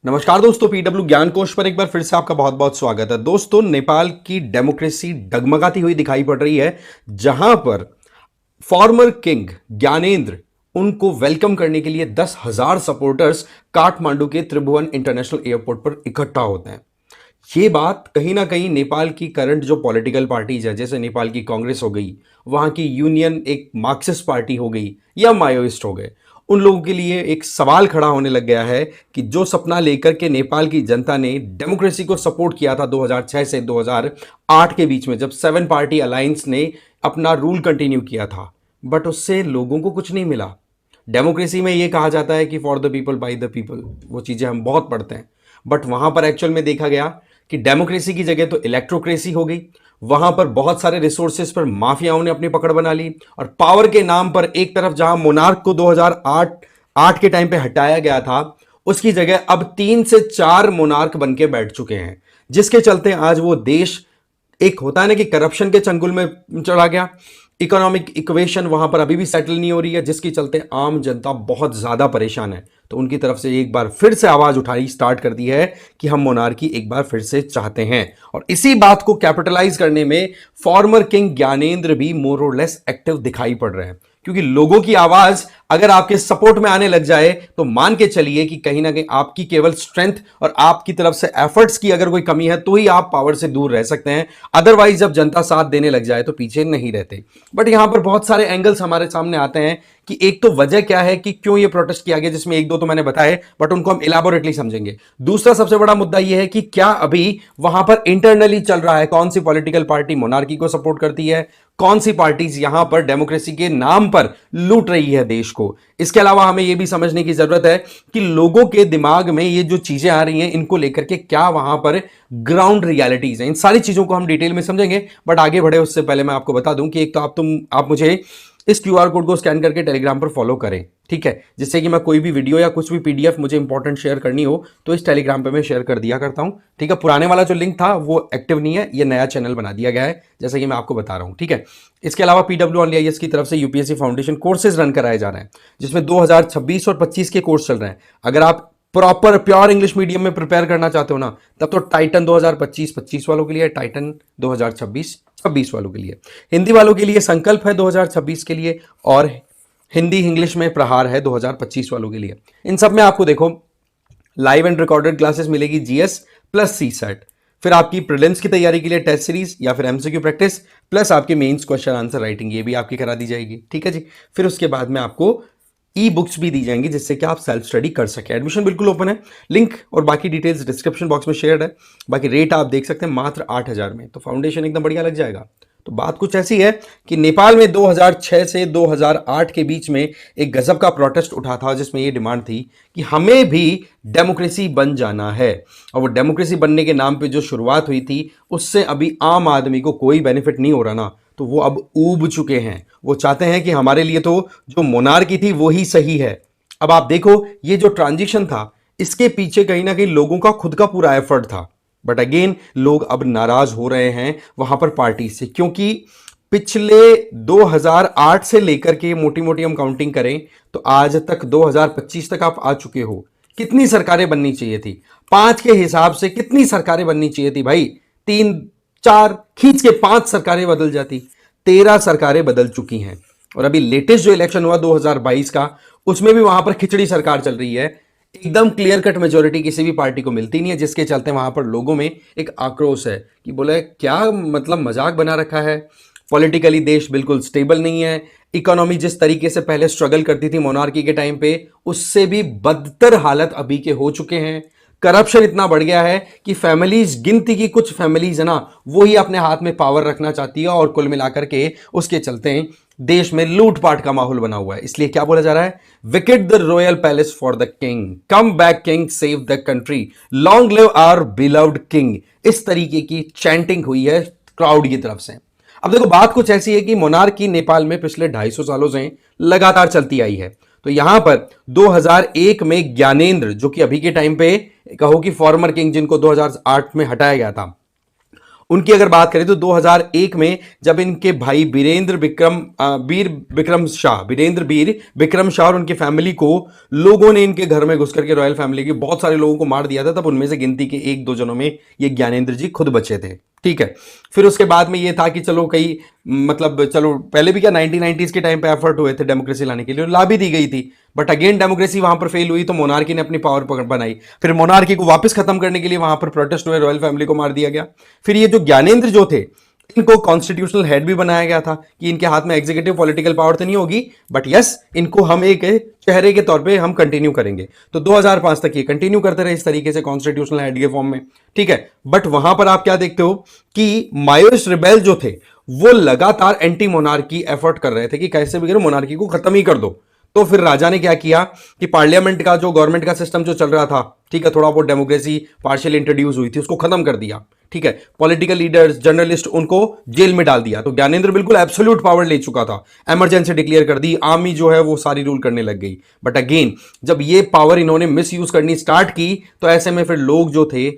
नमस्कार दोस्तों, पीडब्ल्यू ज्ञान कोश पर एक बार फिर से आपका बहुत बहुत स्वागत है। दोस्तों, नेपाल की डेमोक्रेसी डगमगाती हुई दिखाई पड़ रही है, जहां पर फॉर्मर किंग ज्ञानेंद्र उनको वेलकम करने के लिए 10,000 सपोर्टर्स काठमांडू के त्रिभुवन इंटरनेशनल एयरपोर्ट पर इकट्ठा होते हैं। ये बात कहीं ना कहीं नेपाल की करंट जो पॉलिटिकल पार्टीज है, जैसे नेपाल की कांग्रेस हो गई, वहां की यूनियन एक मार्क्सिस्ट पार्टी हो गई या माओइस्ट हो गए, उन लोगों के लिए एक सवाल खड़ा होने लग गया है कि जो सपना लेकर के नेपाल की जनता ने डेमोक्रेसी को सपोर्ट किया था 2006 से 2008 के बीच में, जब 7 पार्टी अलायंस ने अपना रूल कंटिन्यू किया था, बट उससे लोगों को कुछ नहीं मिला। डेमोक्रेसी में यह कहा जाता है कि for the people by the people, वो चीजें हम बहुत पढ़ते हैं, बट वहां पर एक्चुअल में देखा गया कि डेमोक्रेसी की जगह तो इलेक्ट्रोक्रेसी हो गई। वहां पर बहुत सारे रिसोर्सेज पर माफियाओं ने अपनी पकड़ बना ली, और पावर के नाम पर एक तरफ जहां मोनार्क को 2008 के टाइम पे हटाया गया था, उसकी जगह अब 3 से 4 मोनार्क बन के बैठ चुके हैं, जिसके चलते आज वो देश एक होता है ना कि करप्शन के चंगुल में चढ़ा गया। इकोनॉमिक इक्वेशन वहां पर अभी भी सेटल नहीं हो रही है, जिसके चलते आम जनता बहुत ज्यादा परेशान है। तो उनकी तरफ से एक बार फिर से आवाज उठाई स्टार्ट कर दी है कि हम मोनार्की एक बार फिर से चाहते हैं, और इसी बात को कैपिटलाइज करने में फॉर्मर किंग ज्ञानेंद्र भी मोर और लेस एक्टिव दिखाई पड़ रहे हैं। क्योंकि लोगों की आवाज अगर आपके सपोर्ट में आने लग जाए तो मान के चलिए कि कहीं ना कहीं आपकी केवल स्ट्रेंथ और आपकी तरफ से एफर्ट्स की अगर कोई कमी है तो ही आप पावर से दूर रह सकते हैं, अदरवाइज जब जनता साथ देने लग जाए तो पीछे नहीं रहते। बट यहां पर बहुत सारे एंगल्स हमारे सामने आते हैं कि एक तो वजह क्या है कि क्यों ये प्रोटेस्ट किया गया, जिसमें एक दो तो मैंने बताए, बट उनको हम इलाबोरेटली समझेंगे। दूसरा सबसे बड़ा मुद्दा यह है कि क्या अभी वहां पर इंटरनली चल रहा है, कौन सी पॉलिटिकल पार्टी मोनार्की को सपोर्ट करती है, कौन सी पार्टीज यहां पर डेमोक्रेसी के नाम पर लूट रही है देश को। इसके अलावा हमें यह भी समझने की जरूरत है कि लोगों के दिमाग में ये जो चीजें आ रही हैं, इनको लेकर के क्या वहां पर ग्राउंड रियलिटीज हैं। इन सारी चीजों को हम डिटेल में समझेंगे, बट आगे बढ़े उससे पहले मैं आपको बता दूं कि एक तो आप मुझे इस क्यूआर कोड को स्कैन करके टेलीग्राम पर फॉलो करें, ठीक है, जिससे कि मैं कोई भी वीडियो या कुछ भी पीडीएफ मुझे इंपॉर्टेंट शेयर करनी हो तो इस टेलीग्राम पे मैं शेयर कर दिया करता हूं, ठीक है। पुराने वाला जो लिंक था वो एक्टिव नहीं है, ये नया चैनल बना दिया गया है, जैसे कि मैं आपको बता रहा हूं, ठीक है। इसके अलावा पीडब्ल्यू ऑनली आईएएस की तरफ से यूपीएससी फाउंडेशन कोर्सेज रन कराए जा रहे हैं, जिसमें 2026 और 25 के कोर्स चल रहे हैं। अगर आप प्रॉपर प्योर इंग्लिश मीडियम में प्रिपेयर करना चाहते हो ना, तब तो टाइटन 2025 वालों के लिए, टाइटन 2026 वालों के लिए, हिंदी वालों के लिए संकल्प है 2026 के लिए, और हिंदी इंग्लिश में प्रहार है 2025 वालों के लिए। इन सब में आपको देखो लाइव एंड रिकॉर्डेड क्लासेस मिलेगी, जीएस प्लस सी सेट, फिर आपकी प्रीलिम्स की तैयारी के लिए टेस्ट सीरीज या फिर एमसीक्यू प्रैक्टिस, प्लस आपके मेंस क्वेश्चन आंसर राइटिंग, ये भी आपकी करा दी जाएगी, ठीक है जी। फिर उसके बाद में आपको ई बुक्स भी दी जाएंगी, जिससे कि आप सेल्फ स्टडी कर सके। एडमिशन बिल्कुल ओपन है, लिंक और बाकी डिटेल्स डिस्क्रिप्शन बॉक्स में शेयर्ड है। बाकी रेट आप देख सकते हैं मात्र 8,000 में, तो फाउंडेशन एकदम बढ़िया लग जाएगा। तो बात कुछ ऐसी है कि नेपाल में 2006 से 2008 के बीच में एक गजब का प्रोटेस्ट उठा था, जिसमें यह डिमांड थी कि हमें भी डेमोक्रेसी बन जाना है। और वो डेमोक्रेसी बनने के नाम पे जो शुरुआत हुई थी, उससे अभी आम आदमी को कोई बेनिफिट नहीं हो रहा ना, तो वो अब ऊब चुके हैं। वो चाहते हैं कि हमारे लिए तो जो मोनार्की थी वो ही सही है। अब आप देखो, ये जो ट्रांजिशन था, इसके पीछे कहीं ना कहीं लोगों का खुद का पूरा एफर्ट था, बट अगेन लोग अब नाराज हो रहे हैं वहां पर पार्टी से, क्योंकि पिछले 2008 से लेकर के मोटी मोटी हम काउंटिंग करें तो आज तक 2025 तक आप आ चुके हो। कितनी सरकारें बननी चाहिए थी? 5 के हिसाब से कितनी सरकारें बननी चाहिए थी भाई? 3 4 खींच के 5 सरकारें बदल जाती। 13 सरकारें बदल चुकी हैं, और अभी लेटेस्ट जो इलेक्शन हुआ 2022 का, उसमें भी वहां पर खिचड़ी सरकार चल रही है। एकदम क्लियर कट मेजोरिटी किसी भी पार्टी को मिलती नहीं है, जिसके चलते वहां पर लोगों में एक आक्रोश है कि बोले क्या मतलब मजाक बना रखा है। पॉलिटिकली देश बिल्कुल स्टेबल नहीं है। इकोनॉमी जिस तरीके से पहले स्ट्रगल करती थी मोनार्की के टाइम पे, उससे भी बदतर हालत अभी के हो चुके हैं। करप्शन इतना बढ़ गया है कि फैमिलीज, गिनती की कुछ फैमिलीज है ना, वो ही अपने हाथ में पावर रखना चाहती है, और कुल मिलाकर के उसके चलते देश में लूटपाट का माहौल बना हुआ है। इसलिए क्या बोला जा रहा है? Vacate the royal palace for the king, come back king, save the country, long live our beloved king. इस तरीके की चैंटिंग हुई है क्राउड की तरफ से। अब देखो, बात कुछ ऐसी है कि मोनार्की नेपाल में पिछले 250 सालों से लगातार चलती आई है। तो यहां पर 2001 में ज्ञानेंद्र, जो कि अभी के टाइम पे कहो कि फॉर्मर किंग, जिनको 2008 में हटाया गया था, उनकी अगर बात करें तो 2001 में जब इनके भाई वीरेंद्र वीर विक्रम शाह और उनकी फैमिली को लोगों ने इनके घर में घुस करके रॉयल फैमिली के बहुत सारे लोगों को मार दिया था, तब उनमें से गिनती के एक दो जनों में ये ज्ञानेंद्र जी खुद बचे थे। ठीक है, फिर उसके बाद में ये था कि चलो कई मतलब चलो पहले भी क्या 1990s के टाइम पे एफर्ट हुए थे डेमोक्रेसी लाने के लिए, ला भी दी गई थी, बट अगेन डेमोक्रेसी वहां पर फेल हुई तो मोनार्की ने अपनी पावर बनाई। फिर मोनार्की को वापस खत्म करने के लिए वहां पर प्रोटेस्ट हुए, रॉयल फैमिली को मार दिया गया। फिर ये जो ज्ञानेंद्र जो थे इनको कॉन्स्टिट्यूशनल हेड भी बनाया गया था कि इनके हाथ में एग्जीक्यूटिव पॉलिटिकल पावर तो नहीं होगी, बट यस इनको हम एक चेहरे के तौर पे हम कंटिन्यू करेंगे। तो 2005 तक ये कंटिन्यू करते रहे इस तरीके से कॉन्स्टिट्यूशनल हेड के फॉर्म में। ठीक है, बट वहां पर आप क्या देखते हो कि मायोइस्ट रिबेल जो थे वो लगातार एंटी मोनार्की एफर्ट कर रहे थे कि कैसे भी करो मोनार्की को खत्म ही कर दो। तो फिर राजा ने क्या किया कि पार्लियामेंट का जो गवर्नमेंट का सिस्टम जो चल रहा था, ठीक है, थोड़ा बहुत डेमोक्रेसी पार्शियल इंट्रोड्यूस हुई थी, उसको खत्म कर दिया। ठीक है, पॉलिटिकल लीडर्स जर्नलिस्ट उनको जेल में डाल दिया। तो ज्ञानेंद्र बिल्कुल एब्सोल्यूट पावर ले चुका था, इमरजेंसी डिक्लेयर कर दी, आर्मी जो है वो सारी रूल करने लग गई। बट अगेन जब ये पावर इन्होंने मिस यूज करनी स्टार्ट की तो ऐसे में फिर लोग जो थे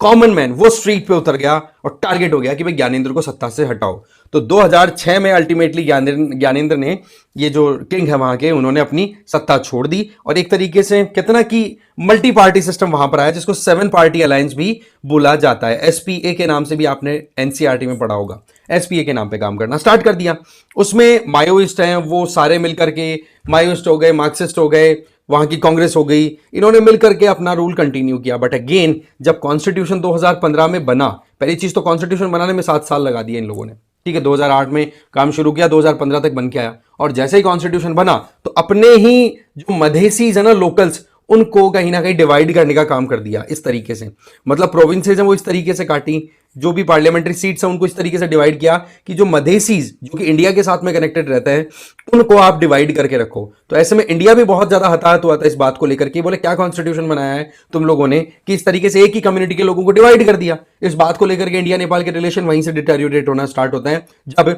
कॉमन मैन वो स्ट्रीट पे उतर गया और टारगेट हो गया कि भाई ज्ञानेंद्र को सत्ता से हटाओ। तो 2006 में अल्टीमेटली ज्ञानेंद्र ने, ये जो किंग है वहां के, उन्होंने अपनी सत्ता छोड़ दी और एक तरीके से कितना कि मल्टी पार्टी सिस्टम वहां पर आया जिसको 7 पार्टी अलायंस भी बोला जाता है। एसपीए के नाम से भी आपने एनसीईआरटी में पढ़ा होगा, एसपीए के नाम पे काम करना स्टार्ट कर दिया। उसमें मायोइस्ट हैं वो सारे मिलकर के, मायोइस्ट हो गए, मार्क्सिस्ट हो गए, वहां की कांग्रेस हो गई, इन्होंने मिलकर के अपना रूल कंटिन्यू किया। बट अगेन जब कॉन्स्टिट्यूशन 2015 में बना, पहली चीज तो कॉन्स्टिट्यूशन बनाने में 7 साल लगा दिए इन लोगों ने। ठीक है, 2008 में काम शुरू किया, 2015 तक बन के आया और जैसे ही कॉन्स्टिट्यूशन बना तो अपने ही जो मधेसीज है ना, लोकल्स, उनको कहीं ना कहीं डिवाइड करने का काम कर दिया इस तरीके से। मतलब प्रोविंसेज हैं वो इस तरीके से काटी, जो भी पार्लियामेंट्री सीट्स हैं उनको इस तरीके से डिवाइड किया कि जो मधेसीज जो कि इंडिया के साथ में कनेक्टेड रहते हैं उनको आप डिवाइड करके रखो। तो ऐसे में इंडिया भी बहुत ज्यादा हताहत हुआ था इस बात को लेकर के, बोले क्या कॉन्स्टिट्यूशन बनाया है तुम लोगों ने कि इस तरीके से एक ही कम्युनिटी के लोगों को डिवाइड कर दिया। इस बात को लेकर के इंडिया नेपाल के रिलेशन वहीं से डिटेरियोरेट होना स्टार्ट होते हैं जब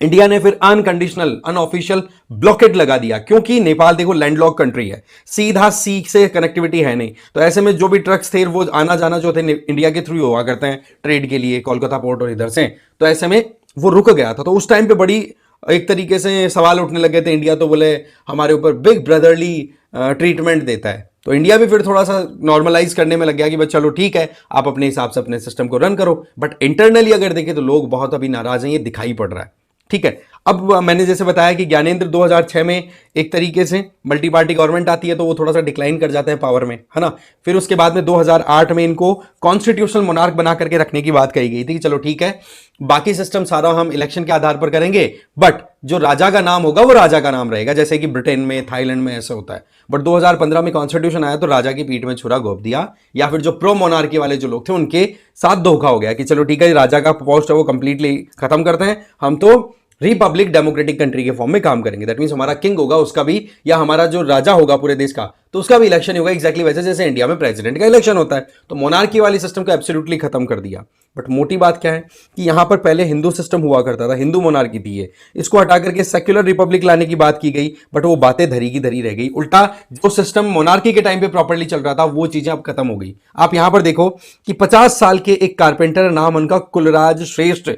इंडिया ने फिर अनकंडीशनल अनऑफिशियल ब्लॉकेड लगा दिया, क्योंकि नेपाल देखो लैंडलॉक कंट्री है, सीधा सी से कनेक्टिविटी है नहीं। तो ऐसे में जो भी ट्रक्स थे वो आना जाना जो थे इंडिया के थ्रू हुआ करते हैं ट्रेड के लिए, कोलकाता पोर्ट और इधर से, तो ऐसे में वो रुक गया था। तो उस टाइम पे बड़ी एक तरीके से सवाल उठने लगे थे, इंडिया तो बोले हमारे ऊपर बिग ब्रदरली ट्रीटमेंट देता है। तो इंडिया भी फिर थोड़ा सा नॉर्मलाइज करने में लग गया कि भाई चलो ठीक है आप अपने हिसाब से अपने सिस्टम को रन करो। बट इंटरनली अगर देखें तो लोग बहुत अभी नाराज हैं, ये दिखाई पड़ रहा है। ठीक है, अब मैंने जैसे बताया कि ज्ञानेंद्र 2006 में एक तरीके से मल्टी पार्टी गवर्नमेंट आती है तो वो थोड़ा सा डिक्लाइन कर जाते हैं पावर में, है ना। फिर उसके बाद में 2008 में इनको कॉन्स्टिट्यूशनल मोनार्क बना करके रखने की बात कही गई थी कि चलो ठीक है बाकी सिस्टम सारा हम इलेक्शन के आधार पर करेंगे, बट जो राजा का नाम होगा वो राजा का नाम रहेगा, जैसे कि ब्रिटेन में, थाईलैंड में ऐसा होता है। बट 2015 में कॉन्स्टिट्यूशन आया तो राजा की पीठ में छुरा घोंप दिया, या फिर जो प्रो मोनार्की वाले जो लोग थे उनके साथ धोखा हो गया कि चलो ठीक है राजा का पोस्ट है वो कंप्लीटली खत्म करते हैं, हम तो रिपब्लिक डेमोक्रेटिक कंट्री के फॉर्म में काम करेंगे। दैट मींस हमारा किंग होगा उसका भी, या हमारा जो राजा होगा पूरे देश का तो उसका भी इलेक्शन होगा एग्जैक्टली वैसे जैसे इंडिया में प्रेसिडेंट का इलेक्शन होता है। तो मोनार्की वाली सिस्टम को एब्सोल्युटली खत्म कर दिया। बट मोटी बात क्या है कि यहां पर पहले हिंदू सिस्टम हुआ करता था, हिंदू मोनार्की थी ये, इसको हटा करके सेक्युलर रिपब्लिक लाने की बात की गई, बट वो बातें धरी की धरी रह गई। उल्टा जो सिस्टम मोनार्की के टाइम पे प्रॉपर्ली चल रहा था वो चीजें अब खत्म हो गई। आप यहां पर देखो कि 50 साल के एक कारपेंटर, नाम उनका कुलराज श्रेष्ठ,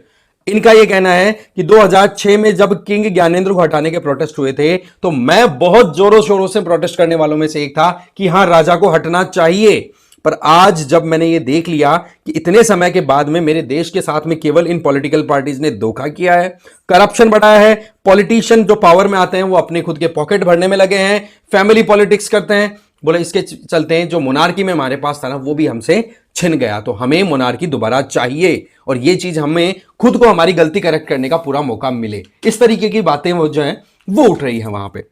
इनका यह कहना है कि 2006 में जब किंग ज्ञानेंद्र को हटाने के प्रोटेस्ट हुए थे तो मैं बहुत जोरों शोरों से प्रोटेस्ट करने वालों में से एक था कि हां राजा को हटना चाहिए। पर आज जब मैंने ये देख लिया कि इतने समय के बाद में मेरे देश के साथ में केवल इन पॉलिटिकल पार्टीज ने धोखा किया है, करप्शन बढ़ाया है, पॉलिटिशियन जो पावर में आते हैं वो अपने खुद के पॉकेट भरने में लगे हैं, फैमिली पॉलिटिक्स करते हैं, बोले इसके चलते हैं जो मोनार्की में हमारे पास था ना वो भी हमसे छिन गया, तो हमें मोनार्की दोबारा चाहिए और ये चीज हमें खुद को हमारी गलती करेक्ट करने का पूरा मौका मिले। इस तरीके की बातें वो जो है वो उठ रही है वहां पे।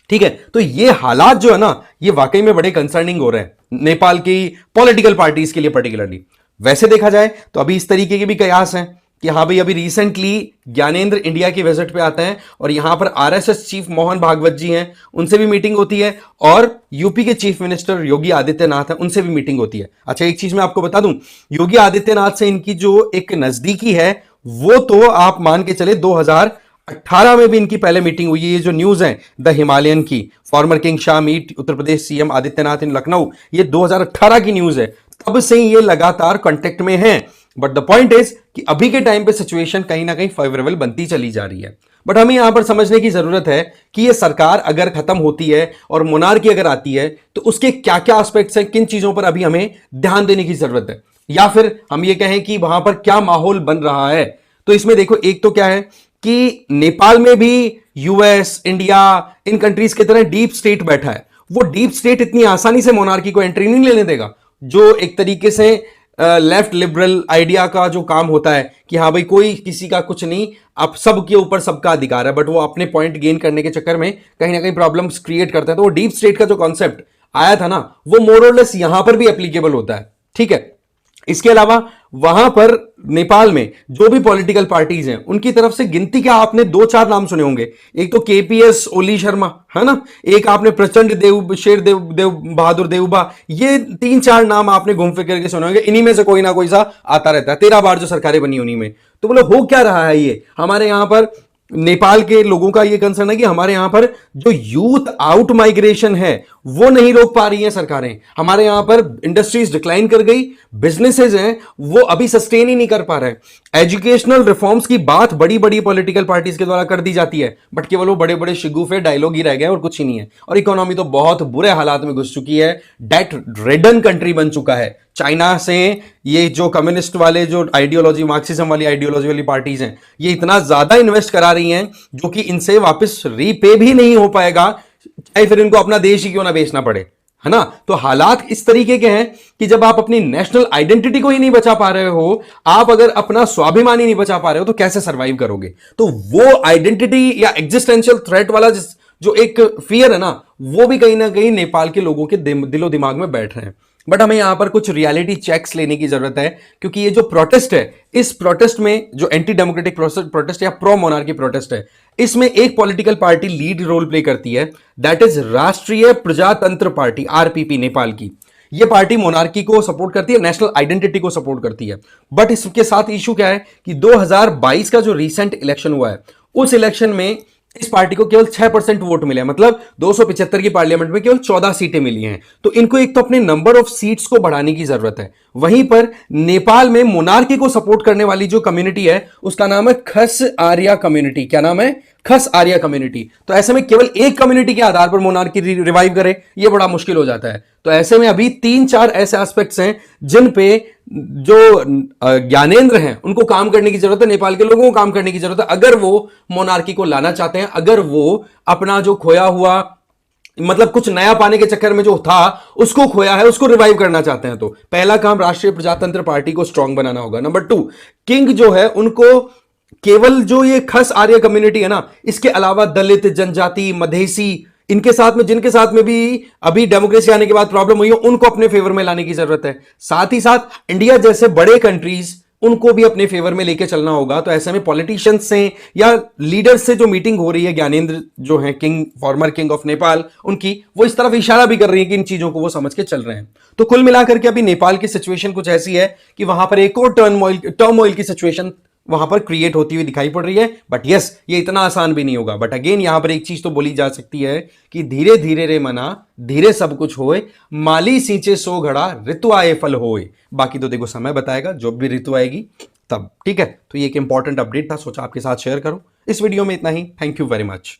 ठीक है, तो ये हालात जो है ना ये वाकई में बड़े कंसर्निंग हो रहे हैं नेपाल की पॉलिटिकल पार्टीज के लिए पर्टिकुलरली। वैसे देखा जाए तो अभी इस तरीके के भी कयास हैं कि हाँ भाई अभी रिसेंटली ज्ञानेंद्र इंडिया की विजिट पे आते हैं और यहां पर आरएसएस चीफ मोहन भागवत जी हैं, उनसे भी मीटिंग होती है, और यूपी के चीफ मिनिस्टर योगी आदित्यनाथ हैं, उनसे भी मीटिंग होती है। अच्छा एक चीज मैं आपको बता दूं, योगी आदित्यनाथ से इनकी जो एक नजदीकी है वो तो आप मान के चले 2018 में भी इनकी पहले मीटिंग हुई है। ये जो न्यूज है द हिमालयन की, farmer king Shah meet Uttar Pradesh CM Adityanath इन लखनऊ, ये 2018 की न्यूज है, तब से ये लगातार कांटेक्ट में हैं। बट द पॉइंट इज कि अभी के टाइम पे सिचुएशन कहीं ना कहीं फेवरेबल बनती चली जा रही है। बट हमें यहां पर समझने की जरूरत है कि ये सरकार अगर खत्म होती है और मोनार्की अगर आती है तो उसके क्या क्या एस्पेक्ट्स हैं, किन चीजों पर अभी हमें ध्यान देने की जरूरत है, या फिर हम ये कहें कि वहां पर क्या माहौल बन रहा है। तो इसमें देखो, एक तो क्या है कि नेपाल में भी यूएस, इंडिया, इन कंट्रीज की तरह डीप स्टेट बैठा है। वो डीप स्टेट इतनी आसानी से मोनार्की को एंट्री नहीं लेने देगा। जो एक तरीके से लेफ्ट लिबरल आइडिया का जो काम होता है कि हाँ भाई कोई किसी का कुछ नहीं, अब सबके ऊपर सबका अधिकार है, बट वो अपने पॉइंट गेन करने के चक्कर में कहीं ना कहीं प्रॉब्लम्स क्रिएट करता है। तो वो डीप स्टेट का जो कॉन्सेप्ट आया था ना, वो मोर और लेस यहां पर भी एप्लीकेबल होता है। ठीक है, इसके अलावा वहां पर नेपाल में जो भी पॉलिटिकल पार्टीज हैं उनकी तरफ से गिनती क्या, आपने दो चार नाम सुने होंगे। एक तो केपीएस ओली शर्मा है ना, एक आपने प्रचंड देव शेर देव देव बहादुर देवबा, ये तीन चार नाम आपने घूम फिर करके सुने होंगे। इन्हीं में से कोई ना कोई सा आता रहता है, 13 बार जो सरकारें बनी उन्हीं में। तो बोलो हो क्या रहा है ये हमारे यहां पर। नेपाल के लोगों का ये कंसर्न है कि हमारे यहां पर जो यूथ आउट माइग्रेशन है वो नहीं रोक पा रही हैं सरकारें। हमारे यहां पर इंडस्ट्रीज डिक्लाइन कर गई, बिजनेसेस हैं वो अभी सस्टेन ही नहीं कर पा रहे हैं। एजुकेशनल रिफॉर्म्स की बात बड़ी बड़ी पॉलिटिकल पार्टीज के द्वारा कर दी जाती है, बट केवल वो बड़े बड़े शिगुफे डायलॉग ही रह गए और कुछ ही नहीं है। और इकोनॉमी तो बहुत बुरे हालात में घुस चुकी है, डेट रेडन कंट्री बन चुका है। चाइना से ये जो कम्युनिस्ट वाले जो आइडियोलॉजी, मार्क्सिज्म वाली आइडियोलॉजी वाली पार्टीज हैं, ये इतना ज्यादा इन्वेस्ट करा रही हैं जो कि इनसे वापस रीपे भी नहीं हो पाएगा, चाहे फिर इनको अपना देश ही क्यों ना बेचना पड़े, है ना। तो हालात इस तरीके के हैं कि जब आप अपनी नेशनल आइडेंटिटी को ही नहीं बचा पा रहे हो, आप अगर अपना स्वाभिमान ही नहीं बचा पा रहे हो, तो कैसे सरवाइव करोगे। तो वो आइडेंटिटी या एग्जिस्टेंशियल थ्रेट वाला जो एक फियर है ना, वो भी कहीं ना कहीं नेपाल के लोगों के दिलो दिमाग में बैठ रहे हैं। बट हमें यहां पर कुछ रियलिटी चेक्स लेने की जरूरत है, क्योंकि ये जो प्रोटेस्ट है, इस प्रोटेस्ट में जो एंटी डेमोक्रेटिक प्रोटेस्ट या प्रो मोनार्की प्रोटेस्ट है, इसमें एक political party lead role play करती है, दैट इज राष्ट्रीय प्रजातंत्र पार्टी, आरपीपी नेपाल की। ये पार्टी मोनार्की को सपोर्ट करती है, नेशनल आइडेंटिटी को सपोर्ट करती है। बट इसके साथ इशू क्या है कि 2022 का जो रिसेंट इलेक्शन हुआ है, उस इलेक्शन में इस पार्टी को केवल 6% वोट मिले, मतलब 275 की पार्लियामेंट में केवल 14 सीटें मिली हैं। तो इनको एक तो अपने नंबर ऑफ सीट्स को बढ़ाने की जरूरत है। वहीं पर नेपाल में मोनार्की को सपोर्ट करने वाली जो कम्युनिटी है उसका नाम है खस आर्या कम्युनिटी। क्या नाम है? खस आर्या कम्युनिटी। तो ऐसे में केवल एक कम्युनिटी के आधार पर मोनार्की रिवाइव करे, ये बड़ा मुश्किल हो जाता है। तो ऐसे में अभी 3-4 ऐसे एस्पेक्ट्स हैं जिन पे जो ज्ञानेंद्र हैं उनको काम करने की जरूरत है, नेपाल के लोगों को काम करने की जरूरत है, अगर वो मोनार्की को लाना चाहते हैं, अगर वो अपना जो खोया हुआ, मतलब कुछ नया पाने के चक्कर में जो था उसको खोया है उसको रिवाइव करना चाहते हैं। तो पहला काम राष्ट्रीय प्रजातंत्र पार्टी को स्ट्रांग बनाना होगा। नंबर 2, किंग जो है उनको केवल जो ये खस आर्य कम्युनिटी है ना, इसके अलावा दलित, जनजाति, मधेसी, इनके साथ में जिनके साथ में भी अभी डेमोक्रेसी आने के बाद प्रॉब्लम हुई है, उनको अपने फेवर में लाने की जरूरत है। साथ ही साथ इंडिया जैसे बड़े कंट्रीज, उनको भी अपने फेवर में लेके चलना होगा। तो ऐसे में पॉलिटिशियंस से या लीडर्स से जो मीटिंग हो रही है, ज्ञानेंद्र जो है king, farmer king of Nepal, उनकी, वो इस तरफ इशारा भी कर रही है कि इन चीजों को वो समझ के चल रहे हैं। तो कुल मिलाकर के अभी नेपाल की सिचुएशन कुछ ऐसी है कि वहां पर एक और टर्मोइल की सिचुएशन वहां पर क्रिएट होती हुई दिखाई पड़ रही है। बट यस, ये इतना आसान भी नहीं होगा। बट अगेन यहां पर एक चीज तो बोली जा सकती है कि धीरे धीरे रे मना, धीरे सब कुछ होए, माली सींचे सो घड़ा, ऋतु आए फल होए। बाकी तो देखो समय बताएगा, जब भी ऋतु आएगी तब। ठीक है, तो ये एक इंपॉर्टेंट अपडेट था, सोचा आपके साथ शेयर करूं। इस वीडियो में इतना ही। Thank you very much.